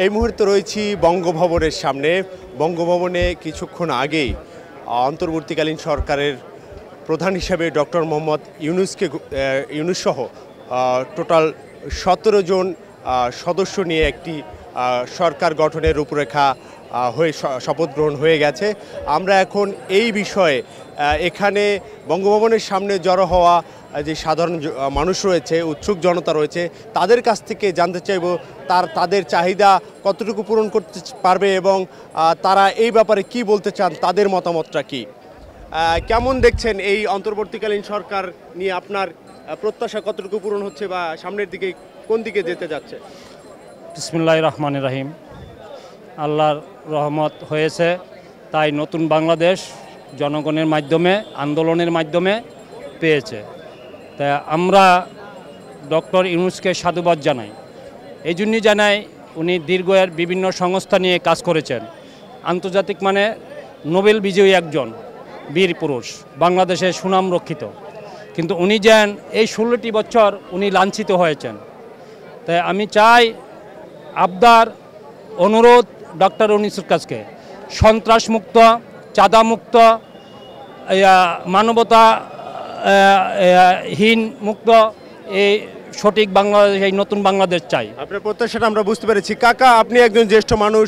এই মুহূর্তে রয়েছি বঙ্গভবনের সামনে। বঙ্গভবনে কিছুক্ষণ আগেই অন্তর্বর্তীকালীন সরকারের প্রধান হিসেবে ডক্টর মোহাম্মদ ইউনূস সহ টোটাল 17 জন সদস্য নিয়ে একটি সরকার গঠনের রূপরেখা হয়ে শপথ গ্রহণ হয়ে গেছে। আমরা এখন এই বিষয়ে এখানে বঙ্গভবনের সামনে জড়ো হওয়া যে সাধারণ মানুষ রয়েছে, উৎসুক জনতা রয়েছে, তাদের কাছ থেকে জানতে চাইব তাদের চাহিদা কতটুকু পূরণ করতে পারবে এবং তারা এই ব্যাপারে কি বলতে চান, তাদের মতামতটা কি। কেমন দেখছেন এই অন্তর্বর্তীকালীন সরকার নিয়ে আপনার প্রত্যাশা কতটুকু পূরণ হচ্ছে বা সামনের দিকে কোন দিকে যেতে যাচ্ছে? বিসমিল্লাহির রহমানির রহিম। আল্লাহর রহমত হয়েছে, তাই নতুন বাংলাদেশ জনগণের মাধ্যমে, আন্দোলনের মাধ্যমে পেয়েছে। তাই আমরা ডক্টর ইউনূসকে সাধুবাদ জানাই। এই জন্যই জানাই, উনি দীর্ঘের বিভিন্ন সংস্থা নিয়ে কাজ করেছেন। আন্তর্জাতিক মানে নোবেল বিজয়ী একজন বীর পুরুষ, বাংলাদেশের সুনাম রক্ষিত। কিন্তু উনি যেন এই 16টি বছর উনি লাঞ্ছিত হয়েছেন। তাই আমি চাই, আবদার, অনুরোধ ডক্টর ইউনূসের কাছে সন্ত্রাসমুক্ত, চাঁদামুক্ত, মানবতাহীন মুক্ত এই সঠিক বাংলাদেশ, এই নতুন বাংলাদেশ চাই। আপনার প্রত্যাশাটা আমরা বুঝতে পেরেছি। কাকা, আপনি একজন জ্যেষ্ঠ মানুষ,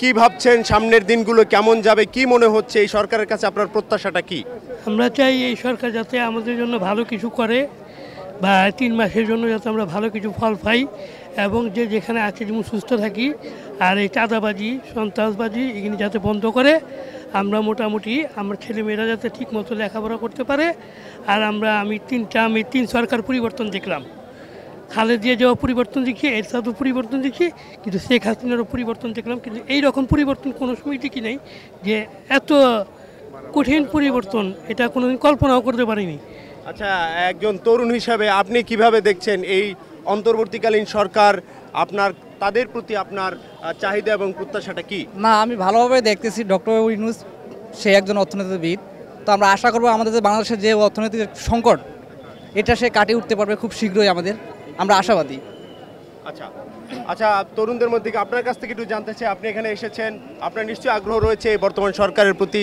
কি ভাবছেন সামনের দিনগুলো কেমন যাবে, কি মনে হচ্ছে এই সরকারের কাছে আপনার প্রত্যাশাটা কি? আমরা চাই এই সরকার যাতে আমাদের জন্য ভালো কিছু করে, বা 3 মাসের জন্য যাতে আমরা ভালো কিছু ফল পাই, এবং যে যেখানে আছে যেমন সুস্থ থাকি, আর এই চাঁদাবাজি, সন্ত্রাসবাজি এগুলি যাতে বন্ধ করে, আমরা মোটামুটি আমার ছেলেমেয়েরা যাতে ঠিকমতো লেখাপড়া করতে পারে। আর আমি 3 সরকার পরিবর্তন দেখলাম। খালেদা জিয়াও পরিবর্তন দেখি, এরশাদও পরিবর্তন দেখি, কিন্তু শেখ হাসিনারও পরিবর্তন দেখলাম। কিন্তু এই রকম পরিবর্তন কোনো সময় দেখি নাই, যে এত কঠিন পরিবর্তন, এটা কোনোদিন কল্পনাও করতে পারিনি। আচ্ছা, একজন তরুণ হিসাবে আপনি কিভাবে দেখছেন এই অন্তর্বর্তীকালীন সরকার, তাদের প্রতি আপনার চাহিদা এবং প্রত্যাশাটা কি? না, আমি ভালোভাবে দেখতেছি ডক্টর ইউনূস সে একজন অর্থনীতিবিদ। তো আমরা আশা করবো আমাদের যে বাংলাদেশের যে অর্থনৈতিক সংকট, এটা সে কাটিয়ে উঠতে পারবে খুব শীঘ্রই। আমরা আশাবাদী। আচ্ছা, তরুণদের মধ্যে আপনার কাছ থেকে একটু জানতে চাই, আপনি এখানে এসেছেন, আপনার নিশ্চয়ই আগ্রহ রয়েছে এই বর্তমান সরকারের প্রতি।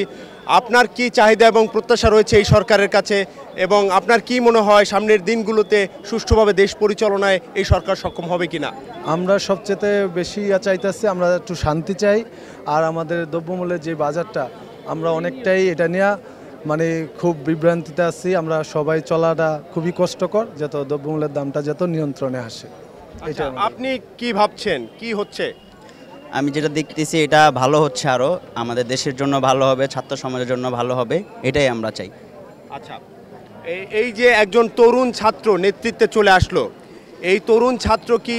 আপনার কি চাহিদা এবং প্রত্যাশা রয়েছে এই সরকারের কাছে, এবং আপনার কি মনে হয় সামনের দিনগুলোতে সুষ্ঠুভাবে দেশ পরিচালনায় এই সরকার সক্ষম হবে কিনা? আমরা সবচেয়ে বেশি চাইতেছি, আমরা একটু শান্তি চাই। আর আমাদের দ্রব্যমূল্যের যে বাজারটা, আমরা অনেকটাই এটা নিয়ে খুব বিভ্রান্তিতে আছি। আমরা সবাই চলাটা খুবই কষ্টকর, যত দ্রব্যমূল্যের দামটা যত নিয়ন্ত্রণে আসে। আপনি কি ভাবছেন, কি হচ্ছে? আমি যেটা দেখতেছি এটা ভালো হচ্ছে, আরও আমাদের দেশের জন্য ভালো হবে, ছাত্র সমাজের জন্য ভালো হবে, এটাই আমরা চাই। আচ্ছা, এই যে একজন তরুণ ছাত্র নেতৃত্বে চলে আসলো, এই তরুণ ছাত্র কি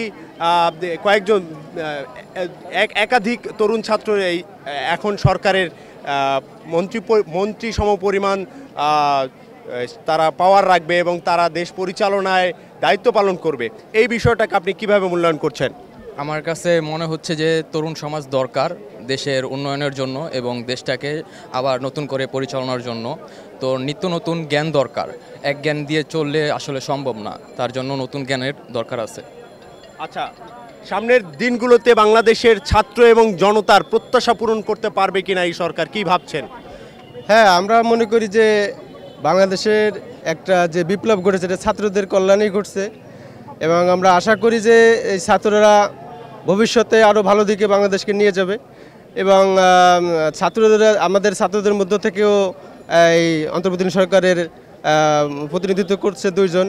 কয়েকজন একাধিক তরুণ ছাত্র এই এখন সরকারের মন্ত্রী সমপরিমাণ তারা পাওয়ার রাখবে এবং তারা দেশ পরিচালনায় দায়িত্ব পালন করবে, এই বিষয়টাকে আপনি কিভাবে মূল্যায়ন করছেন? আমার কাছে মনে হচ্ছে যে তরুণ সমাজ দরকার দেশের উন্নয়নের জন্য এবং দেশটাকে আবার নতুন করে পরিচালনার জন্য। তো নিত্য নতুন জ্ঞান দরকার, এক জ্ঞান দিয়ে চললে আসলে সম্ভব না, তার জন্য নতুন জ্ঞানের দরকার আছে। আচ্ছা, সামনের দিনগুলোতে বাংলাদেশের ছাত্র এবং জনতার প্রত্যাশা পূরণ করতে পারবে কিনা এই সরকার, কি ভাবছেন? হ্যাঁ, আমরা মনে করি যে বাংলাদেশের একটা যে বিপ্লব ঘটেছে এটা ছাত্রদের কল্যাণেই ঘটছে, এবং আমরা আশা করি যে এই ছাত্ররা ভবিষ্যতে আরও ভালো দিকে বাংলাদেশকে নিয়ে যাবে। এবং আমাদের ছাত্রদের মধ্য থেকেও এই অন্তর্বর্তী সরকারের প্রতিনিধিত্ব করছে 2 জন।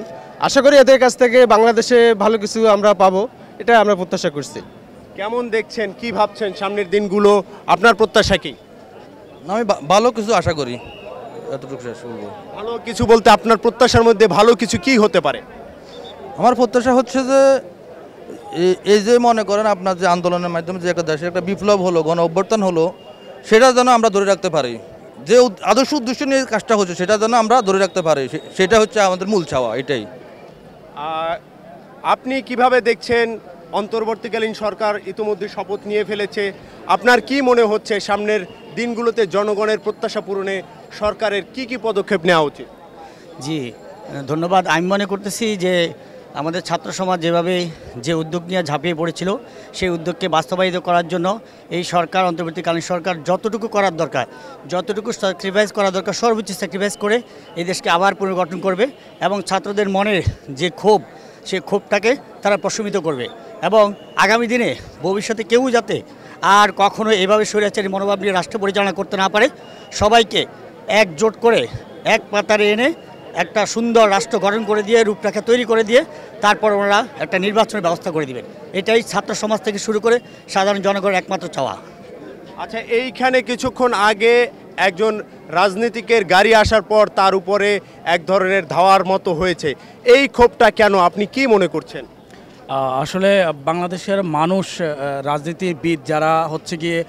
আশা করি এদের কাছ থেকে বাংলাদেশে ভালো কিছু আমরা পাবো, এটা আমরা প্রত্যাশা করছি। কেমন দেখছেন, কি ভাবছেন সামনের দিনগুলো, আপনার প্রত্যাশা কি? আমি ভালো কিছু আশা করি, এতটুকু শেষ বলবো। ভালো কিছু বলতে আপনার প্রত্যাশার মধ্যে ভালো কিছু কি হতে পারে? আমার প্রত্যাশা হচ্ছে যে এই যে মনে করেন আপনার যে আন্দোলনের মাধ্যমে যে একটা দেশের একটা বিপ্লব হলো, গণ অভ্যুত্থান হলো, সেটা যেন আমরা ধরে রাখতে পারি। যে আদর্শ উদ্দেশ্য নিয়ে কাজটা হচ্ছে সেটা যেন আমরা ধরে রাখতে পারি, সেটা হচ্ছে আমাদের মূল চাওয়া। এটাই। আপনি কিভাবে দেখছেন অন্তর্বর্তীকালীন সরকার ইতিমধ্যে শপথ নিয়ে ফেলেছে, আপনার কি মনে হচ্ছে সামনের দিনগুলোতে জনগণের প্রত্যাশা পূরণে সরকারের কি কি পদক্ষেপ নেওয়া উচিত? জি, ধন্যবাদ। আমি মনে করতেছি যে আমাদের ছাত্র সমাজ যেভাবে যে উদ্যোগ নিয়ে ঝাঁপিয়ে পড়েছিল সেই উদ্যোগকে বাস্তবায়িত করার জন্য এই সরকার, অন্তর্বর্তীকালীন সরকার যতটুকু করার দরকার, যতটুকু স্যাক্রিফাইস করা দরকার সর্বোচ্চ স্যাক্রিফাইস করে এই দেশকে আবার পুনর্গঠন করবে এবং ছাত্রদের মনের যে ক্ষোভ, সেই ক্ষোভটাকে তারা প্রশমিত করবে এবং আগামী দিনে ভবিষ্যতে কেউ যাতে আর কখনো এভাবে স্বৈরাচারী মনোভাব নিয়ে রাষ্ট্র পরিচালনা করতে না পারে, সবাইকে একজোট করে এক পাতারে এনে একটা সুন্দর রাষ্ট্র গঠন করে দিয়ে, রূপরেখা তৈরি করে দিয়ে তারপর ওনারা একটা নির্বাচনের ব্যবস্থা করে দিবেন। এটাই ছাত্র সমাজ থেকে শুরু করে সাধারণ জনগণের একমাত্র চাওয়া। আচ্ছা, এইখানে কিছুক্ষণ আগে একজন রাজনীতিকের গাড়ি আসার পর তার উপরে এক ধরনের ধাওয়ার মতো হয়েছে, এই ক্ষোভটা কেন, আপনি কি মনে করছেন? আসলে বাংলাদেশের মানুষ, রাজনীতিবিদ যারা হচ্ছে গিয়ে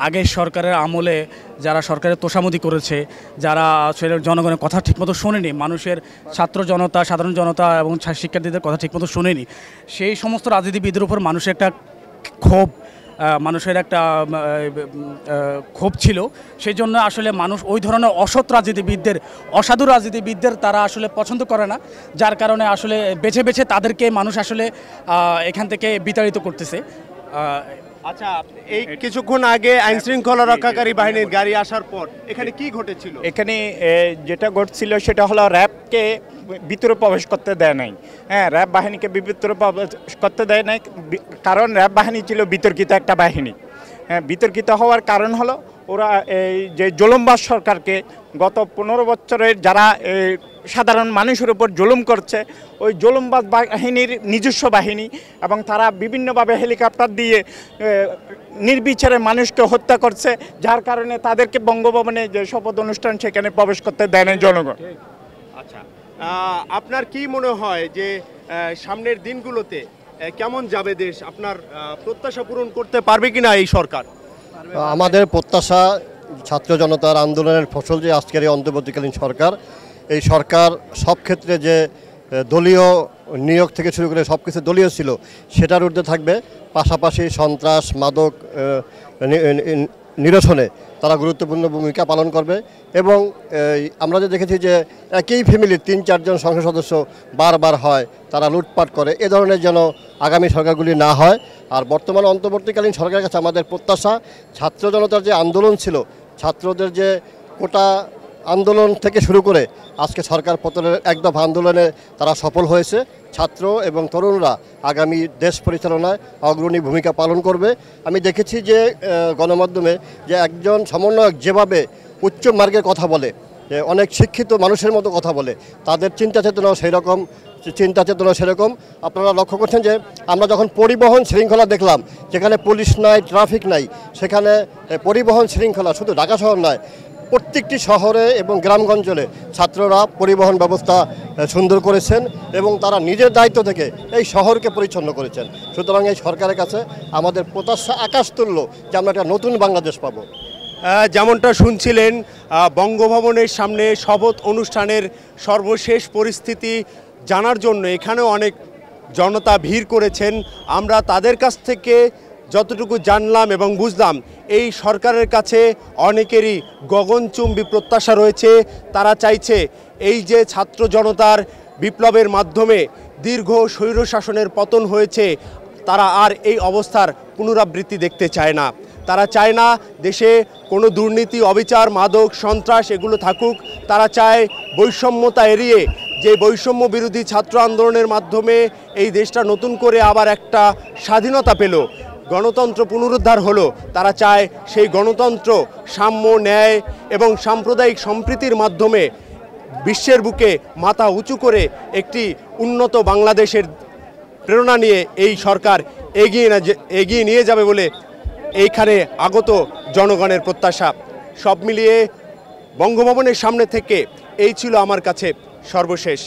আগের সরকারের আমলে যারা সরকারের তোষামোদি করেছে, যারা আসলে জনগণের কথা ঠিকমতো শোনেনি, মানুষের ছাত্র জনতা, সাধারণ জনতা এবং শিক্ষার্থীদের কথা ঠিকমতো শোনেনি, সেই সমস্ত রাজনীতিবিদের উপর মানুষের একটা ক্ষোভ, মানুষের একটা ক্ষোভ ছিল। সেই জন্য আসলে মানুষ ওই ধরনের অসৎ রাজনীতিবিদদের, অসাধু রাজনীতিবিদদের তারা আসলে পছন্দ করে না, যার কারণে আসলে বেছে বেছে তাদেরকে মানুষ আসলে এখান থেকে বিতাড়িত করতেছে। আচ্ছা, এই কিছুক্ষণ আগে আইন শৃঙ্খলা রক্ষাকারী বাহিনীর গাড়ি আসার পর এখানে কি ঘটেছিল? এখানে যেটা ঘটছিল সেটা হলো র্যাবকে ভিতরে প্রবেশ করতে দেয় নাই। হ্যাঁ, র্যাব বাহিনীকে ভিতরে প্রবেশ করতে দেয় নাই, কারণ র্যাব বাহিনী ছিল বিতর্কিত একটা বাহিনী। হ্যাঁ, বিতর্কিত হওয়ার কারণ হলো ওরা এই যে জুলুমবাজ সরকারকে গত 15 বছরের যারা সাধারণ মানুষের উপর জুলুম করছে, ওই জুলুমবাজ বাহিনীর নিজস্ব বাহিনী, এবং তারা বিভিন্নভাবে হেলিকপ্টার দিয়ে নির্বিচারে মানুষকে হত্যা করছে, যার কারণে তাদেরকে বঙ্গভবনে যে শপথ অনুষ্ঠান সেখানে প্রবেশ করতে দেয় না জনগণ। আচ্ছা, আপনার কি মনে হয় যে সামনের দিনগুলোতে কেমন যাবে দেশ? আপনার প্রত্যাশা পূরণ করতে পারবে কিনা এই সরকার? আমাদের প্রত্যাশা, ছাত্র জনতার আন্দোলনের ফসল যে আজকের এই অন্তর্বর্তীকালীন সরকার, এই সরকার সব ক্ষেত্রে যে দলীয় নিয়োগ থেকে শুরু করে সব কিছু দলীয় ছিল সেটার ঊর্ধ্বে থাকবে। পাশাপাশি সন্ত্রাস, মাদক নিরসনে তারা গুরুত্বপূর্ণ ভূমিকা পালন করবে। এবং আমরা যে দেখেছি যে একই ফ্যামিলির 3-4 জন সংসদ সদস্য বারবার হয়, তারা লুটপাট করে, এ ধরনের যেন আগামী সরকারগুলি না হয়। আর বর্তমান অন্তর্বর্তীকালীন সরকারের কাছে আমাদের প্রত্যাশা, ছাত্র জনতার যে আন্দোলন ছিল, ছাত্রদের যে কোটা আন্দোলন থেকে শুরু করে আজকে সরকার পতনের এক দফা আন্দোলনে তারা সফল হয়েছে। ছাত্র এবং তরুণরা আগামী দেশ পরিচালনায় অগ্রণী ভূমিকা পালন করবে। আমি দেখেছি যে গণমাধ্যমে যে একজন সমন্বয়ক যেভাবে উচ্চ মার্গের কথা বলে, যে অনেক শিক্ষিত মানুষের মতো কথা বলে, তাদের চিন্তা চেতনা সেরকম। আপনারা লক্ষ্য করছেন যে আমরা যখন পরিবহন শৃঙ্খলা দেখলাম, যেখানে পুলিশ নাই, ট্রাফিক নাই, সেখানে পরিবহন শৃঙ্খলা শুধু ঢাকা শহর নয়, প্রত্যেকটি শহরে এবং গ্রামগঞ্জে ছাত্ররা পরিবহন ব্যবস্থা সুন্দর করেছেন এবং তারা নিজের দায়িত্ব থেকে এই শহরকে পরিচ্ছন্ন করেছেন। সুতরাং এই সরকারের কাছে আমাদের প্রত্যাশা আকাশ তুল্য যে আমরা একটা নতুন বাংলাদেশ পাবো। যেমনটা শুনছিলেন, বঙ্গভবনের সামনে শপথ অনুষ্ঠানের সর্বশেষ পরিস্থিতি জানার জন্য এখানেও অনেক জনতা ভিড় করেছেন। আমরা তাদের কাছ থেকে যতটুকু জানলাম এবং বুঝলাম, এই সরকারের কাছে অনেকেরই গগনচুম্বী প্রত্যাশা রয়েছে। তারা চাইছে এই যে ছাত্র জনতার বিপ্লবের মাধ্যমে দীর্ঘ স্বৈরশাসনের পতন হয়েছে, তারা আর এই অবস্থার পুনরাবৃত্তি দেখতে চায় না। তারা চায় না দেশে কোনো দুর্নীতি, অবিচার, মাদক, সন্ত্রাস এগুলো থাকুক। তারা চায় বৈষম্যতা এড়িয়ে, যে বৈষম্য বিরোধী ছাত্র আন্দোলনের মাধ্যমে এই দেশটা নতুন করে আবার একটা স্বাধীনতা পেল, গণতন্ত্র পুনরুদ্ধার হলো। তারা চায় সেই গণতন্ত্র সাম্য, ন্যায় এবং সাম্প্রদায়িক সম্প্রীতির মাধ্যমে বিশ্বের বুকে মাথা উঁচু করে একটি উন্নত বাংলাদেশের প্রেরণা নিয়ে এই সরকার এগিয়ে নিয়ে যাবে বলে এইখানে আগত জনগণের প্রত্যাশা। সব মিলিয়ে বঙ্গভবনের সামনে থেকে এই ছিল আমার কাছে সর্বশেষ।